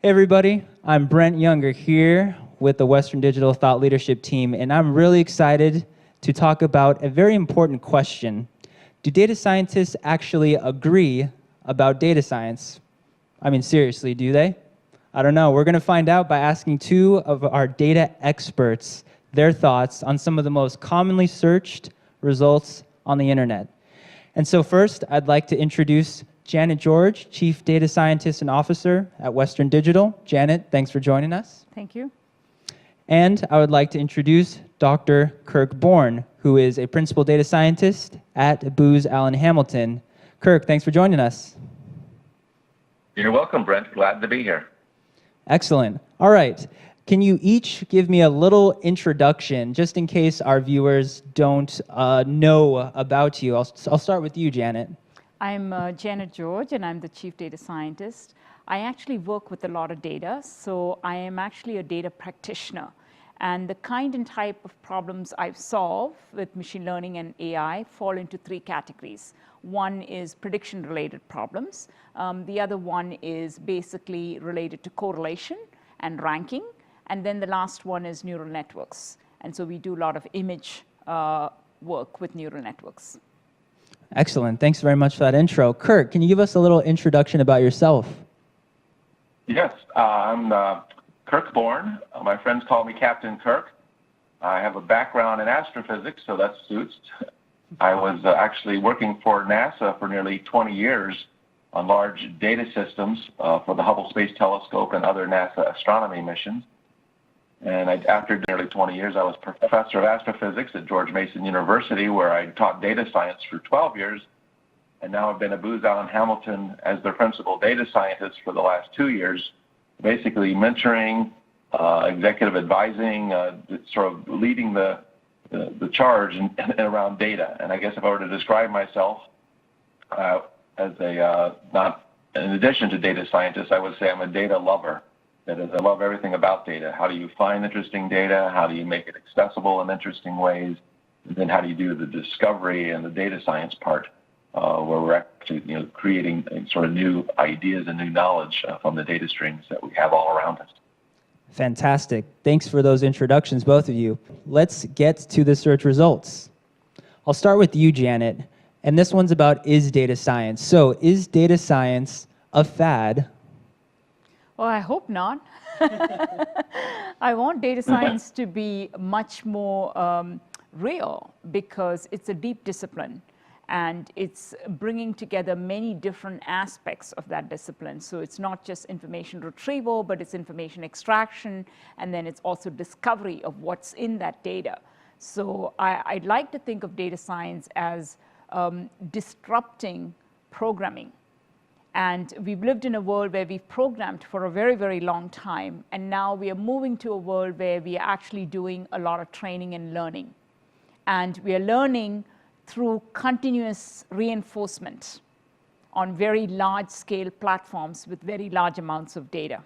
Hey everybody, I'm Brent Younger here with the Western Digital Thought Leadership Team, and I'm really excited to talk about a very important question. Do data scientists actually agree about data science? I mean, seriously, do they? I don't know. We're going to find out by asking two of our data experts their thoughts on some of the most commonly searched results on the internet. And so first, I'd like to introduce Janet George, Chief Data Scientist and Officer at Western Digital. Janet, thanks for joining us. Thank you. And I would like to introduce Dr. Kirk Bourne, who is a Principal Data Scientist at Booz Allen Hamilton. Kirk, thanks for joining us. You're welcome, Brent. Glad to be here. Excellent. All right. Can you each give me a little introduction, just in case our viewers don't know about you? I'll start with you, Janet. I'm Janet George, and I'm the Chief Data Scientist. I actually work with a lot of data, so I am actually a data practitioner. And the kind and type of problems I solve with machine learning and AI fall into three categories. One is prediction-related problems. The other one is basically related to correlation and ranking. And then the last one is neural networks. And so we do a lot of image work with neural networks. Excellent. Thanks very much for that intro. Kirk, can you give us a little introduction about yourself? Yes, I'm Kirk Bourne. My friends call me Captain Kirk. I have a background in astrophysics, so that suits. I was actually working for NASA for nearly 20 years on large data systems for the Hubble Space Telescope and other NASA astronomy missions. And after nearly 20 years, I was professor of astrophysics at George Mason University, where I taught data science for 12 years. And now I've been at Booz Allen Hamilton as their principal data scientist for the last 2 years, basically mentoring, executive advising, sort of leading the charge and around data. And I guess if I were to describe myself as not in addition to data scientist, I would say I'm a data lover. That is, I love everything about data. How do you find interesting data? How do you make it accessible in interesting ways? And then how do you do the discovery and the data science part, where we're actually creating sort of new ideas and new knowledge from the data streams that we have all around us. Fantastic. Thanks for those introductions, both of you. Let's get to the search results. I'll start with you, Janet. And this one's about, is data science? So is data science a fad? Well, I hope not. I want data science to be much more real, because it's a deep discipline. And it's bringing together many different aspects of that discipline. So it's not just information retrieval, but it's information extraction, and then it's also discovery of what's in that data. So I'd like to think of data science as disrupting programming. And we've lived in a world where we've programmed for a very, very long time. And now we are moving to a world where we are actually doing a lot of training and learning. And we are learning through continuous reinforcement on very large-scale platforms with very large amounts of data.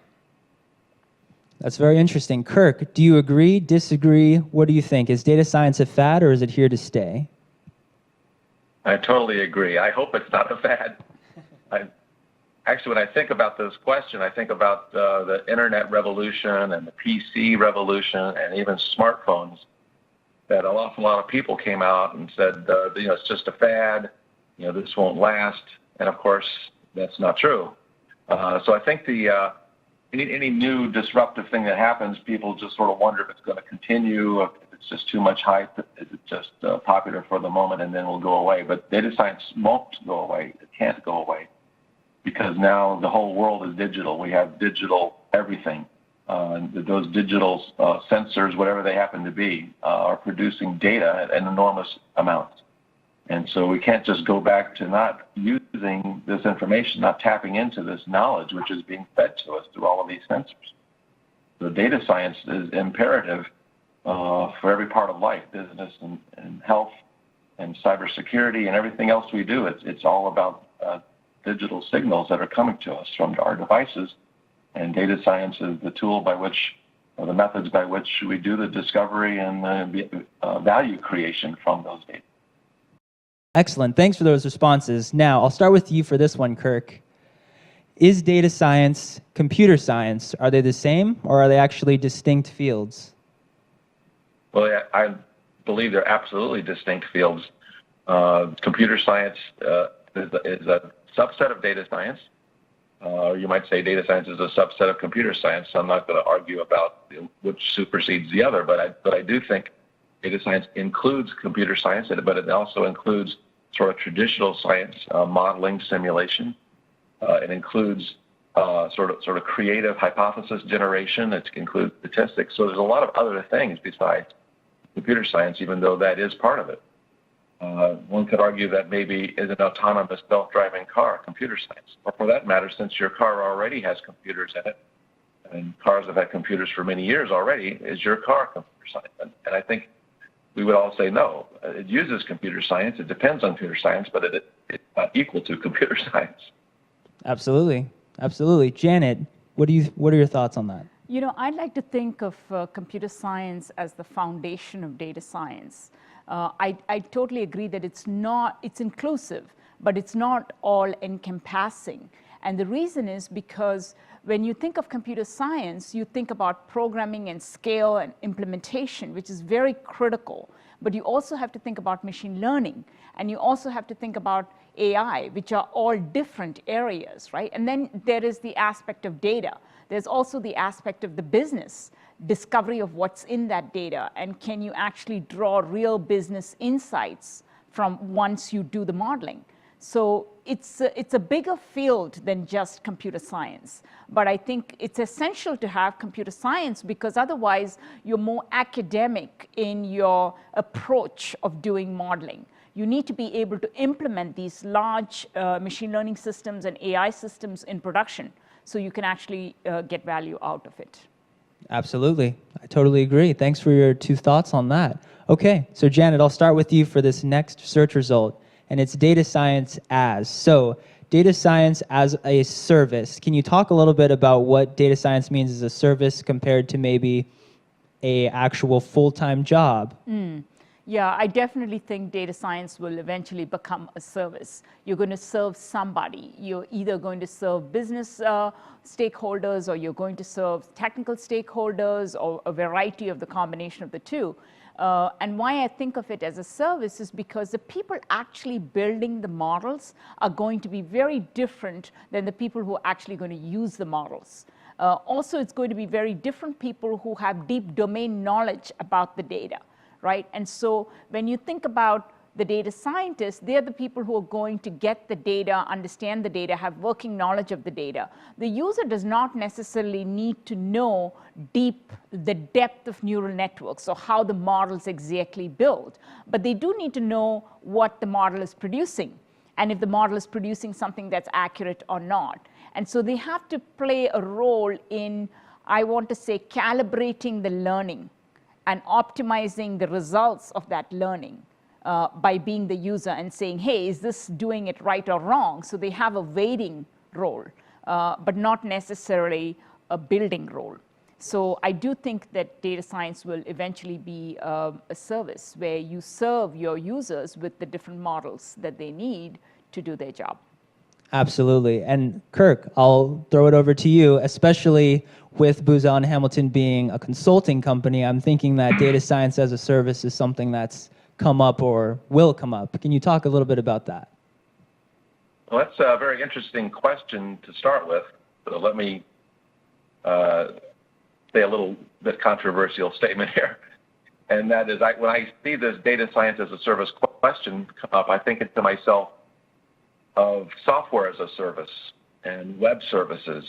That's very interesting. Kirk, do you agree, disagree? What do you think? Is data science a fad, or is it here to stay? I totally agree. I hope it's not a fad. Actually, when I think about this question, I think about the internet revolution and the PC revolution and even smartphones, that an awful lot of people came out and said, it's just a fad, this won't last. And of course, that's not true. So I think any new disruptive thing that happens, people just sort of wonder if it's going to continue, if it's just too much hype, is it just popular for the moment and then will go away. But data science won't go away. It can't go away, because now the whole world is digital. We have digital everything. Those digital sensors, whatever they happen to be, are producing data in enormous amounts. And so we can't just go back to not using this information, not tapping into this knowledge which is being fed to us through all of these sensors. So data science is imperative for every part of life, business and health and cybersecurity and everything else we do. It's all about digital signals that are coming to us from our devices. And data science is the tool by which, or the methods by which we do the discovery and value creation from those data. Excellent. Thanks for those responses. Now, I'll start with you for this one, Kirk. Is data science computer science? Are they the same, or are they actually distinct fields? Well, yeah, I believe they're absolutely distinct fields. Computer science is a subset of data science. You might say data science is a subset of computer science. So I'm not going to argue about which supersedes the other, but I do think data science includes computer science, but it also includes sort of traditional science, modeling, simulation. It includes sort of creative hypothesis generation. It includes statistics. So there's a lot of other things besides computer science, even though that is part of it. One could argue that maybe is an autonomous self-driving car computer science, or for that matter, since your car already has computers in it, and cars have had computers for many years already, is your car computer science? And I think we would all say no. It uses computer science. It depends on computer science, but it's not equal to computer science. Absolutely, absolutely. Janet, what are your thoughts on that? You know, I'd like to think of computer science as the foundation of data science. I totally agree that it's inclusive, but it's not all encompassing. And the reason is because when you think of computer science, you think about programming and scale and implementation, which is very critical. But you also have to think about machine learning, and you also have to think about AI, which are all different areas, right? And then there is the aspect of data. There's also the aspect of the business, discovery of what's in that data, and can you actually draw real business insights from once you do the modeling. So it's a bigger field than just computer science. But I think it's essential to have computer science because otherwise you're more academic in your approach of doing modeling. You need to be able to implement these large machine learning systems and AI systems in production so you can actually get value out of it. Absolutely. I totally agree. Thanks for your two thoughts on that. Okay, so Janet, I'll start with you for this next search result, and it's data science as. So data science as a service. Can you talk a little bit about what data science means as a service compared to maybe a actual full-time job? Yeah, I definitely think data science will eventually become a service. You're going to serve somebody. You're either going to serve business stakeholders, or you're going to serve technical stakeholders, or a variety of the combination of the two. And why I think of it as a service is because the people actually building the models are going to be very different than the people who are actually going to use the models. Also, it's going to be very different people who have deep domain knowledge about the data. Right? And so when you think about the data scientists, they're the people who are going to get the data, understand the data, have working knowledge of the data. The user does not necessarily need to know the depth of neural networks or how the models exactly build, but they do need to know what the model is producing and if the model is producing something that's accurate or not. And so they have to play a role in, I want to say, calibrating the learning and optimizing the results of that learning by being the user and saying, hey, is this doing it right or wrong? So they have a weighting role, but not necessarily a building role. So I do think that data science will eventually be a service where you serve your users with the different models that they need to do their job. Absolutely. And Kirk, I'll throw it over to you, especially with Booz Allen Hamilton being a consulting company. I'm thinking that data science as a service is something that's come up or will come up. Can you talk a little bit about that? Well, that's a very interesting question to start with. So let me say a little bit controversial statement here. And that is, when I see this data science as a service question come up, I think to myself of software as a service and web services,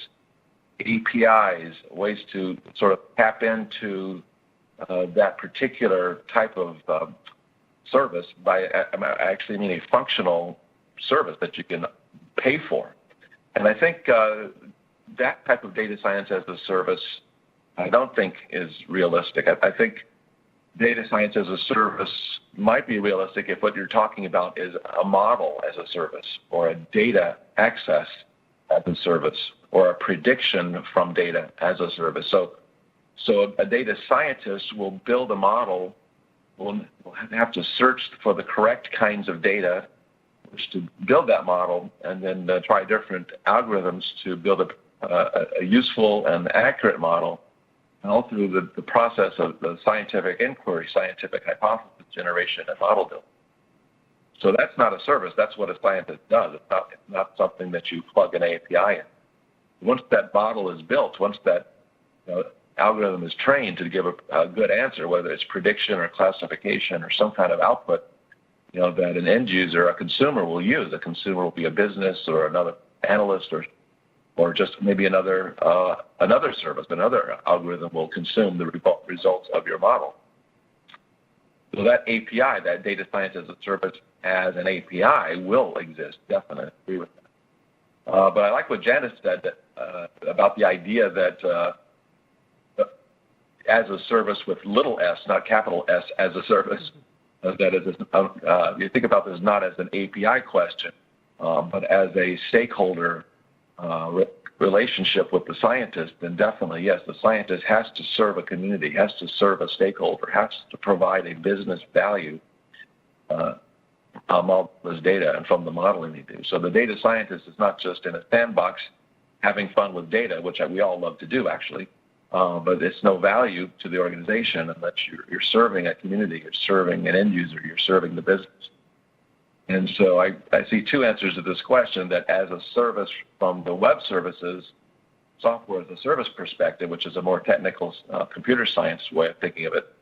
APIs, ways to sort of tap into that particular type of service by, I actually mean a functional service that you can pay for. And I think that type of data science as a service, I don't think is realistic. I think data science as a service might be realistic if what you're talking about is a model as a service, or a data access as a service, or a prediction from data as a service. So a data scientist will build a model, will have to search for the correct kinds of data, which to build that model and then try different algorithms to build a useful and accurate model, all through the process of the scientific inquiry, scientific hypothesis generation, and model building. So that's not a service. That's what a scientist does. It's not something that you plug an API in. Once that model is built, once that algorithm is trained to give a good answer, whether it's prediction or classification or some kind of output, that an end user, a consumer will use. A consumer will be a business or another analyst or just maybe another service, another algorithm will consume the results of your model. So that API, that data science as a service as an API, will exist. Definitely agree with that. But I like what Janice said about the idea that as a service with little s, not capital S, as a service. That is, you think about this not as an API question, but as a stakeholder relationship with the scientist, then definitely, yes, the scientist has to serve a community, has to serve a stakeholder, has to provide a business value from all this data and from the modeling they do. So the data scientist is not just in a sandbox having fun with data, which we all love to do, actually, but it's no value to the organization unless you're serving a community, you're serving an end user, you're serving the business. And so I see two answers to this question, that as a service from the web services, software as a service perspective, which is a more technical computer science way of thinking of it,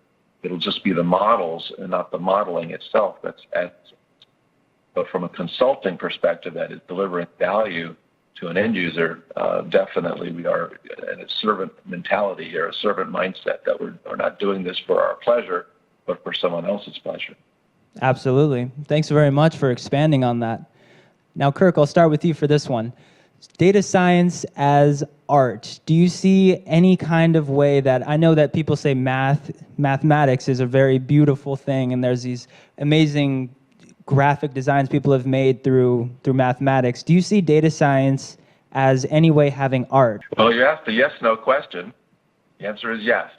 it'll just be the models and not the modeling itself that's but from a consulting perspective that is delivering value to an end user, definitely we are in a servant mentality here, a servant mindset, that we're not doing this for our pleasure, but for someone else's pleasure. Absolutely. Thanks very much for expanding on that. Now, Kirk, I'll start with you for this one. Data science as art. Do you see any kind of way that, I know that people say mathematics is a very beautiful thing, and there's these amazing graphic designs people have made through mathematics. Do you see data science as any way having art? Well, you asked a yes/no question. The answer is yes.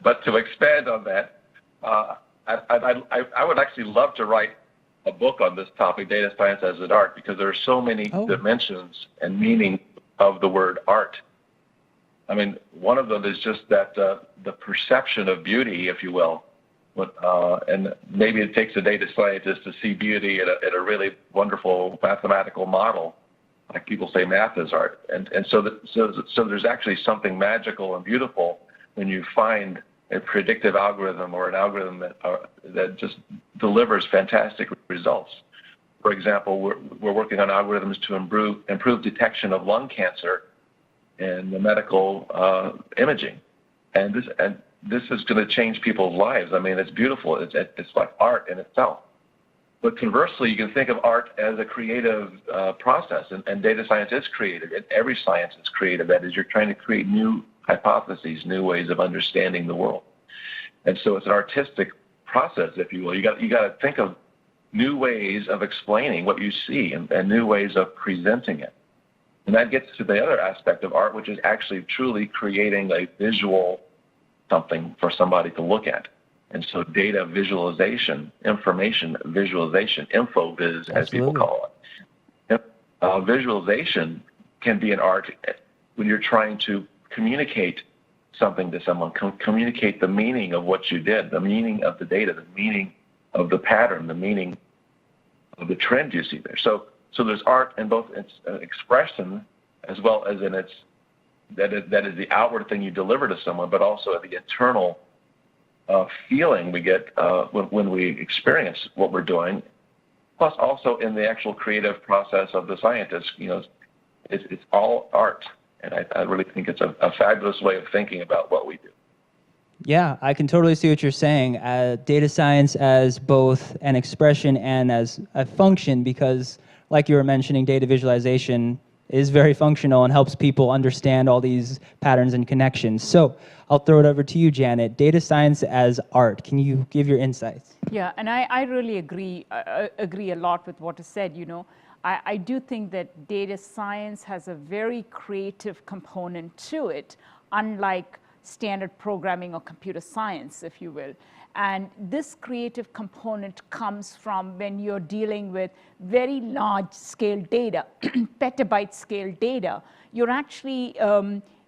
But to expand on that, I would actually love to write a book on this topic, data science as an art, because there are so many dimensions and meaning of the word art. I mean, one of them is just that the perception of beauty, if you will, and maybe it takes a data scientist to see beauty in a really wonderful mathematical model, like people say math is art, and so there's actually something magical and beautiful when you find a predictive algorithm or an algorithm that just delivers fantastic results. For example, we're working on algorithms to improve detection of lung cancer in the medical imaging, and this is going to change people's lives. I mean, it's beautiful. It's like art in itself. But conversely, you can think of art as a creative process, and data science is creative. And every science is creative. That is, you're trying to create new hypotheses, new ways of understanding the world. And so it's an artistic process, if you will. You got to think of new ways of explaining what you see and new ways of presenting it. And that gets to the other aspect of art, which is actually truly creating a visual something for somebody to look at. And so data visualization, information visualization, InfoViz, as people call it. Visualization can be an art when you're trying to communicate something to someone, communicate the meaning of what you did, the meaning of the data, the meaning of the pattern, the meaning of the trend you see there. So there's art in both its expression as well as in its that is the outward thing you deliver to someone, but also the internal feeling we get when we experience what we're doing, plus also in the actual creative process of the scientist. It's all art, and I really think it's a fabulous way of thinking about what we do. Yeah, I can totally see what you're saying. Data science as both an expression and as a function, because like you were mentioning, data visualization is very functional and helps people understand all these patterns and connections. So I'll throw it over to you, Janet. Data science as art. Can you give your insights? Yeah, and I really agree a lot with what is said. I do think that data science has a very creative component to it, unlike standard programming or computer science, if you will. And this creative component comes from when you're dealing with very large scale data, petabyte scale data. You're actually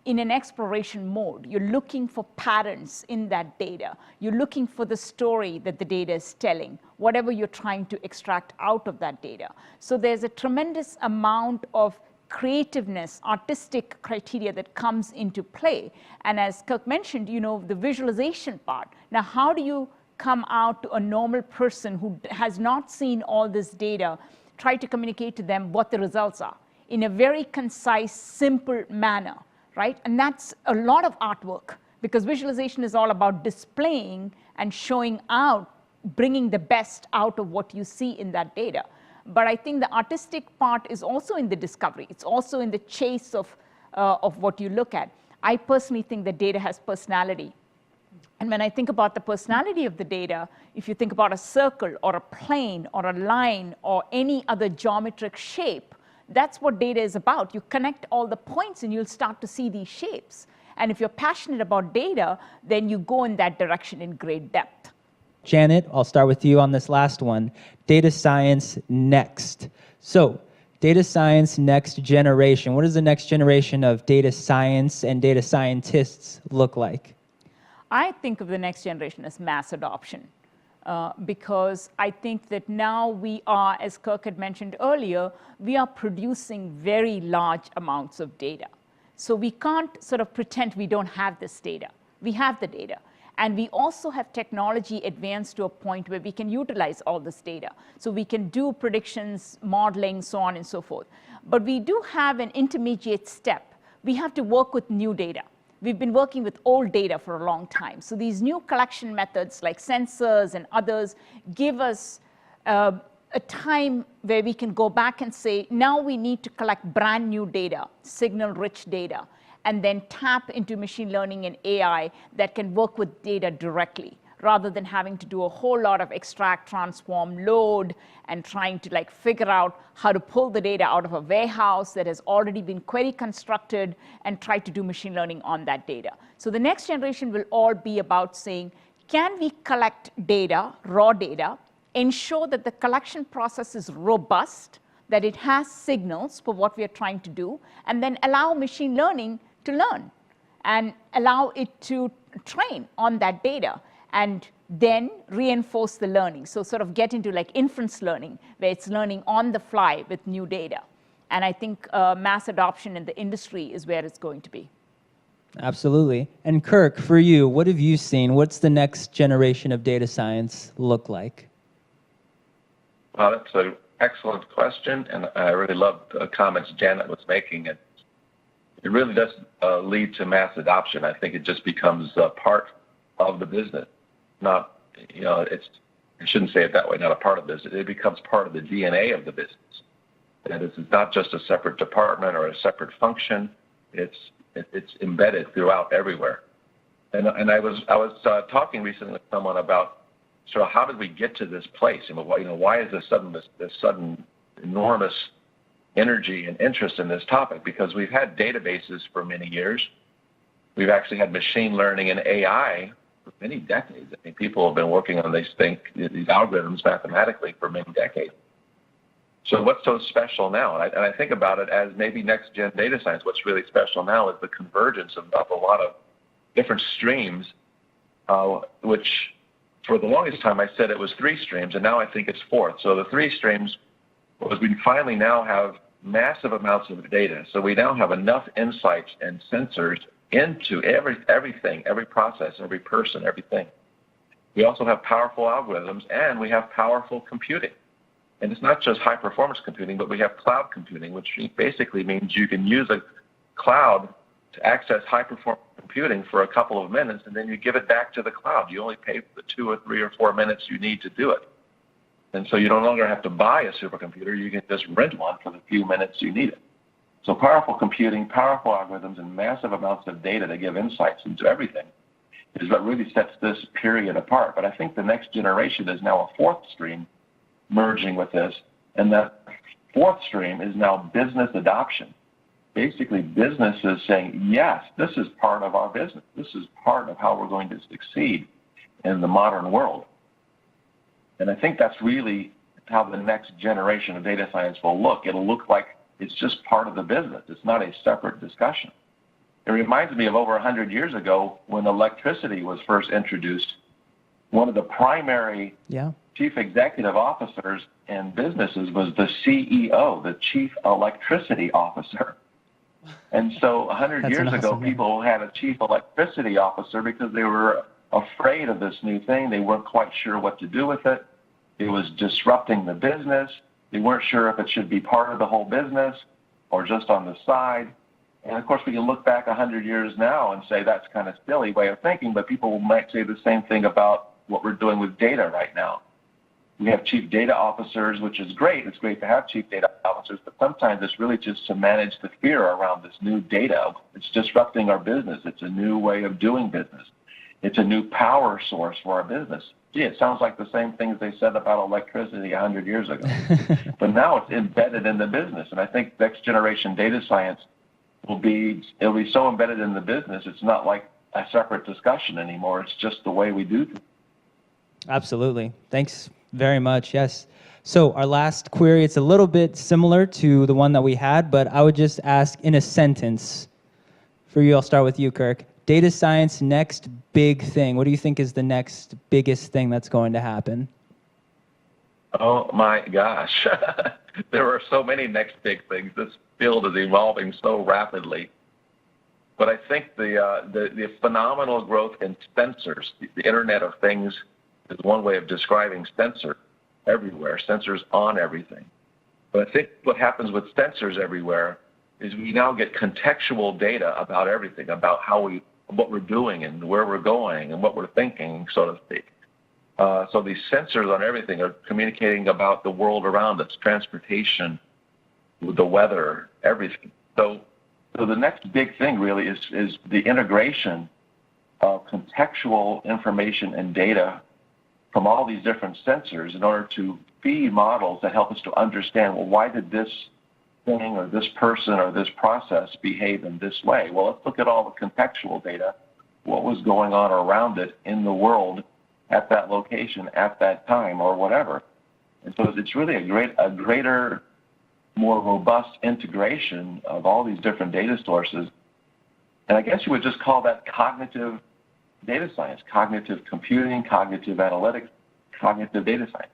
in an exploration mode. You're looking for patterns in that data. You're looking for the story that the data is telling, whatever you're trying to extract out of that data. So there's a tremendous amount of creativeness, artistic criteria that comes into play. And as Kirk mentioned, the visualization part. Now, how do you come out to a normal person who has not seen all this data, try to communicate to them what the results are in a very concise, simple manner, right? And that's a lot of artwork, because visualization is all about displaying and showing out, bringing the best out of what you see in that data. But I think the artistic part is also in the discovery. It's also in the chase of what you look at. I personally think that data has personality. And when I think about the personality of the data, if you think about a circle or a plane or a line or any other geometric shape, that's what data is about. You connect all the points and you'll start to see these shapes. And if you're passionate about data, then you go in that direction in great depth. Janet, I'll start with you on this last one. Data science next. So, data science next generation. What does the next generation of data science and data scientists look like? I think of the next generation as mass adoption, because I think that now we are, as Kirk had mentioned earlier, we are producing very large amounts of data. So we can't sort of pretend we don't have this data. We have the data. And we also have technology advanced to a point where we can utilize all this data. So we can do predictions, modeling, so on and so forth. But we do have an intermediate step. We have to work with new data. We've been working with old data for a long time. So these new collection methods like sensors and others give us a time where we can go back and say, now we need to collect brand new data, signal-rich data, and then tap into machine learning and AI that can work with data directly, rather than having to do a whole lot of extract, transform, load, and trying to figure out how to pull the data out of a warehouse that has already been query constructed and try to do machine learning on that data. So the next generation will all be about saying, can we collect data, raw data, ensure that the collection process is robust, that it has signals for what we are trying to do, and then allow machine learning to learn and allow it to train on that data and then reinforce the learning. So sort of get into inference learning, where it's learning on the fly with new data. And I think mass adoption in the industry is where it's going to be. Absolutely. And Kirk, for you, what have you seen? What's the next generation of data science look like? Well, that's an excellent question, and I really love the comments Janet was making. It really does lead to mass adoption. I think it just becomes part of the business. Not, I shouldn't say it that way, not a part of business. It becomes part of the DNA of the business. And it's not just a separate department or a separate function. It's embedded throughout everywhere. And I was talking recently with someone about sort of how did we get to this place? Why is this sudden enormous energy and interest in this topic? Because we've had databases for many years. We've actually had machine learning and AI for many decades. I mean, people have been working on these algorithms mathematically for many decades. So what's so special now? And I think about it as maybe next-gen data science. What's really special now is the convergence of a lot of different streams, which for the longest time I said it was 3 streams, and now I think it's 4th. So the 3 streams was we finally now have massive amounts of data. So we now have enough insights and sensors into everything, every process, every person, everything. We also have powerful algorithms, and we have powerful computing. And it's not just high-performance computing, but we have cloud computing, which basically means you can use a cloud to access high-performance computing for a couple of minutes, and then you give it back to the cloud. You only pay for the 2 or 3 or 4 minutes you need to do it. And so you no longer have to buy a supercomputer. You can just rent one for the few minutes you need it. So powerful computing, powerful algorithms, and massive amounts of data to give insights into everything is what really sets this period apart. But I think the next generation is now a 4th stream merging with this, and that 4th stream is now business adoption. Basically, business is saying, yes, this is part of our business. This is part of how we're going to succeed. in the modern world. And I think that's really how the next generation of data science will look. It'll look like it's just part of the business. It's not a separate discussion. It reminds me of over 100 years ago when electricity was first introduced. One of the primary chief executive officers in businesses was the CEO, the chief electricity officer. And so 100 years ago, people had a chief electricity officer because they were afraid of this new thing. They weren't quite sure what to do with it. It was disrupting the business. They weren't sure if it should be part of the whole business or just on the side. And of course, we can look back 100 years now and say that's kind of silly way of thinking, but people might say the same thing about what we're doing with data right now. We have chief data officers, which is great. It's great to have chief data officers, but sometimes it's really just to manage the fear around this new data. It's disrupting our business. It's a new way of doing business. It's a new power source for our business. Gee, it sounds like the same things they said about electricity 100 years ago. But now it's embedded in the business. And I think next generation data science it'll be so embedded in the business, it's not like a separate discussion anymore. It's just the way we do things. Absolutely. Thanks very much. Yes. So our last query, it's a little bit similar to the one that we had, but I would just ask in a sentence. For you, I'll start with you, Kirk. Data science, next big thing. What do you think is the next biggest thing that's going to happen? Oh my gosh. There are so many next big things. This field is evolving so rapidly. But I think the phenomenal growth in sensors, the Internet of Things is one way of describing sensors everywhere, sensors on everything. But I think what happens with sensors everywhere is we now get contextual data about everything, about what we're doing and where we're going and what we're thinking, so to speak. So these sensors on everything are communicating about the world around us, transportation, the weather, everything. So the next big thing really is the integration of contextual information and data from all these different sensors in order to feed models that help us to understand, well, why did this thing or this person or this process behave in this way? Well, let's look at all the contextual data, what was going on around it in the world at that location, at that time, or whatever. And so it's really a greater, more robust integration of all these different data sources. And I guess you would just call that cognitive data science, cognitive computing, cognitive analytics, cognitive data science.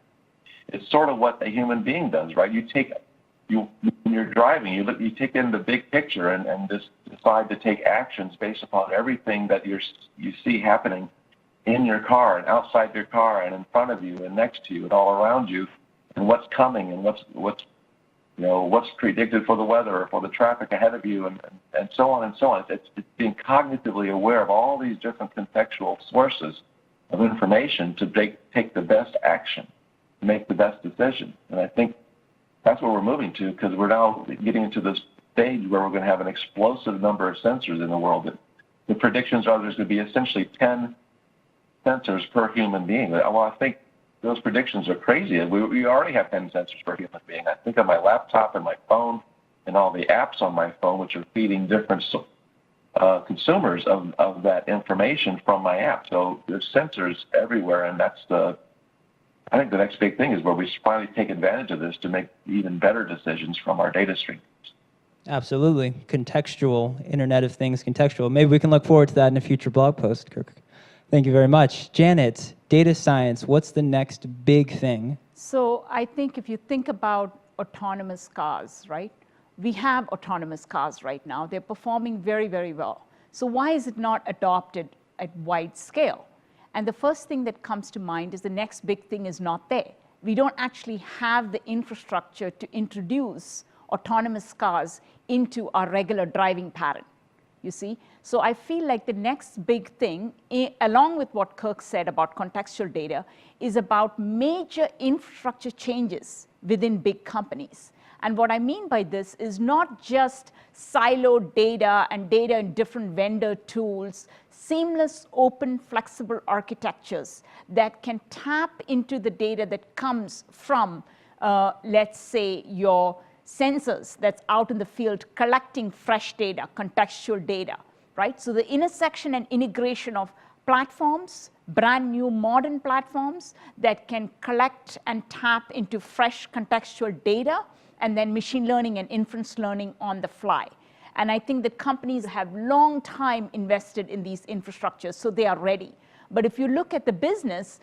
It's sort of what a human being does, right? When you're driving, you take in the big picture and just decide to take actions based upon everything that you see happening in your car and outside your car and in front of you and next to you and all around you, and what's coming and what's predicted for the weather or for the traffic ahead of you and so on and so on. It's being cognitively aware of all these different contextual sources of information to take the best action, to make the best decision. And I think that's what we're moving to, because we're now getting into this stage where we're going to have an explosive number of sensors in the world. The predictions are there's going to be essentially 10 sensors per human being. Well, I think those predictions are crazy. We already have 10 sensors per human being. I think of my laptop and my phone and all the apps on my phone, which are feeding different consumers of that information from my app. So there's sensors everywhere, and I think the next big thing is where we finally take advantage of this to make even better decisions from our data stream. Absolutely. Contextual, Internet of Things, contextual. Maybe we can look forward to that in a future blog post, Kirk. Thank you very much. Janet, data science, what's the next big thing? So I think if you think about autonomous cars, right? We have autonomous cars right now. They're performing very, very well. So why is it not adopted at wide scale? And the first thing that comes to mind is the next big thing is not there. We don't actually have the infrastructure to introduce autonomous cars into our regular driving pattern, you see? So I feel like the next big thing, along with what Kirk said about contextual data, is about major infrastructure changes within big companies. And what I mean by this is not just siloed data and data in different vendor tools, seamless, open, flexible architectures that can tap into the data that comes from, let's say, your sensors that's out in the field collecting fresh data, contextual data, right? So the intersection and integration of platforms, brand new modern platforms that can collect and tap into fresh contextual data, and then machine learning and inference learning on the fly. And I think that companies have long time invested in these infrastructures, so they are ready. But if you look at the business,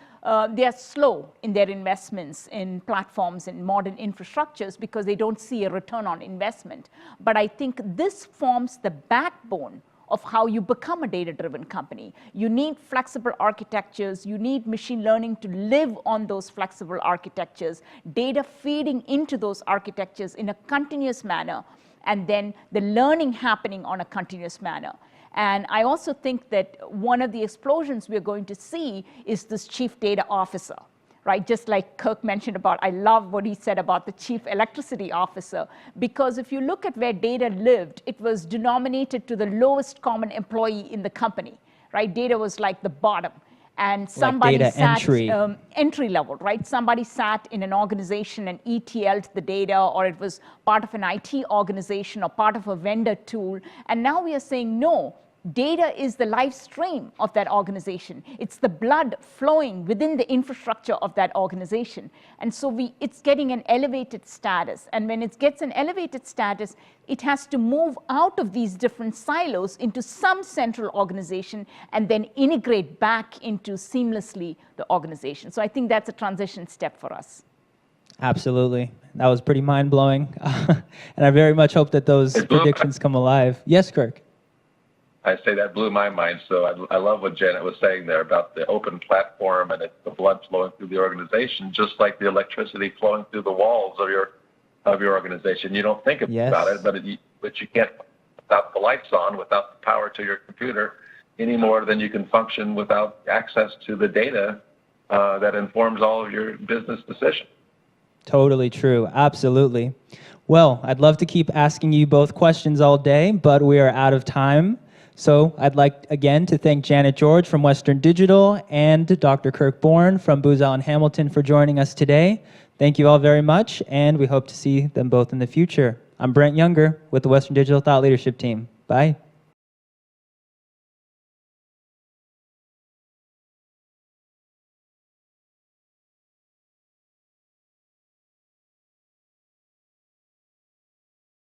they are slow in their investments in platforms and modern infrastructures because they don't see a return on investment. But I think this forms the backbone of how you become a data-driven company. You need flexible architectures. You need machine learning to live on those flexible architectures, data feeding into those architectures in a continuous manner, and then the learning happening on a continuous manner. And I also think that one of the explosions we're going to see is this chief data officer, right? Just like Kirk mentioned about, I love what he said about the chief electricity officer, because if you look at where data lived, it was denominated to the lowest common employee in the company, right? Data was like the bottom. And somebody data sat, entry. Entry level, right? Somebody sat in an organization and ETL'd the data, or it was part of an IT organization or part of a vendor tool. And now we are saying, no, data is the live stream of that organization. It's the blood flowing within the infrastructure of that organization. And so it's getting an elevated status. And when it gets an elevated status, it has to move out of these different silos into some central organization and then integrate back into seamlessly the organization. So I think that's a transition step for us. Absolutely. That was pretty mind-blowing. And I very much hope that those predictions come alive. Yes, Kirk? I say that blew my mind. So I love what Janet was saying there about the open platform and the blood flowing through the organization, just like the electricity flowing through the walls of your organization. You don't think about it, but you can't without the lights on, without the power to your computer, any more than you can function without access to the data that informs all of your business decisions. Totally true. Absolutely. Well, I'd love to keep asking you both questions all day, but we are out of time. So I'd like, again, to thank Janet George from Western Digital and Dr. Kirk Bourne from Booz Allen Hamilton for joining us today. Thank you all very much, and we hope to see them both in the future. I'm Brent Younger with the Western Digital Thought Leadership Team. Bye.